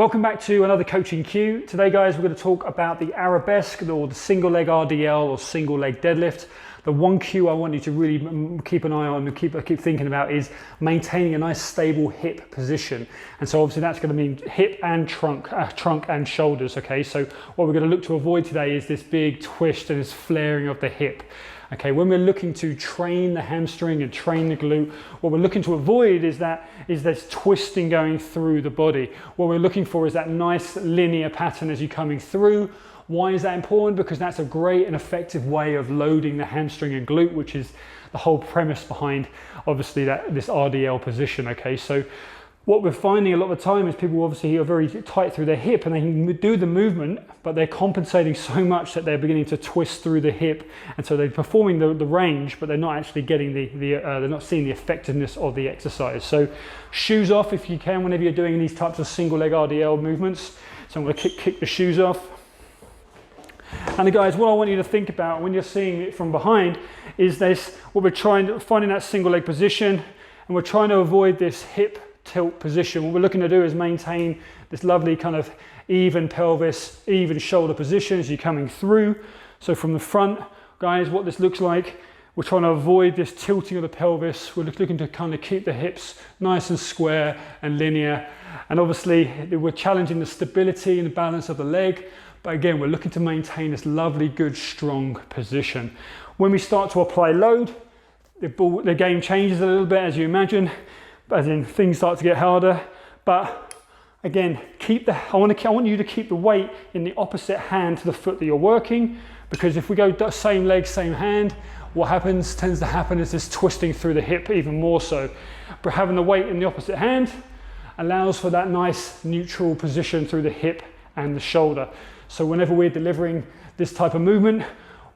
Welcome back to another coaching cue. Today guys, we're going to talk about the arabesque or the single leg RDL or single leg deadlift. The one cue I want you to really keep an eye on and keep thinking about is maintaining a nice stable hip position. And so obviously that's going to mean hip and trunk and shoulders. Okay, so what we're going to look to avoid today is this big twist and this flaring of the hip. Okay, when we're looking to train the hamstring and train the glute, what we're looking to avoid is this twisting going through the body. What we're looking for is that nice linear pattern as you're coming through. Why is that important? Because that's a great and effective way of loading the hamstring and glute, which is the whole premise behind obviously this RDL position. Okay, so what we're finding a lot of the time is people obviously are very tight through their hip and they can do the movement, but they're compensating so much that they're beginning to twist through the hip, and so they're performing the range, but they're not actually getting they're not seeing the effectiveness of the exercise. So shoes off if you can whenever you're doing these types of single leg RDL movements. So I'm going to kick the shoes off. And guys, what I want you to think about when you're seeing it from behind is finding that single leg position, and we're trying to avoid this hip tilt position. What we're looking to do is maintain this lovely kind of even pelvis, even shoulder position as you're coming through. So from the front, guys, what this looks like, we're trying to avoid this tilting of the pelvis. We're looking to kind of keep the hips nice and square and linear. And obviously we're challenging the stability and the balance of the leg. But again, we're looking to maintain this lovely, good, strong position. When we start to apply load, the game changes a little bit, as you imagine, as in things start to get harder. But again, I want you to keep the weight in the opposite hand to the foot that you're working, because if we go same leg, same hand, what tends to happen is this twisting through the hip even more so. But having the weight in the opposite hand allows for that nice neutral position through the hip and the shoulder. So whenever we're delivering this type of movement,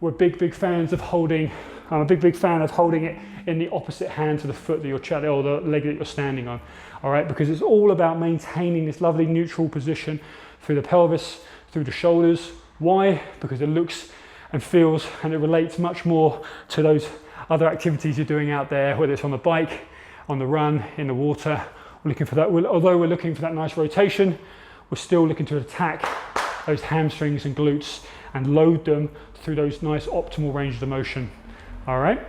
we're big fans of holding. I'm a big fan of holding it in the opposite hand to the foot that you're or the leg that you're standing on. All right, because it's all about maintaining this lovely neutral position through the pelvis, through the shoulders. Why? Because it looks and feels and it relates much more to those other activities you're doing out there, whether it's on the bike, on the run, in the water. We're looking for that. Although we're looking for that nice rotation, we're still looking to attack those hamstrings and glutes and load them through those nice optimal ranges of motion. All right.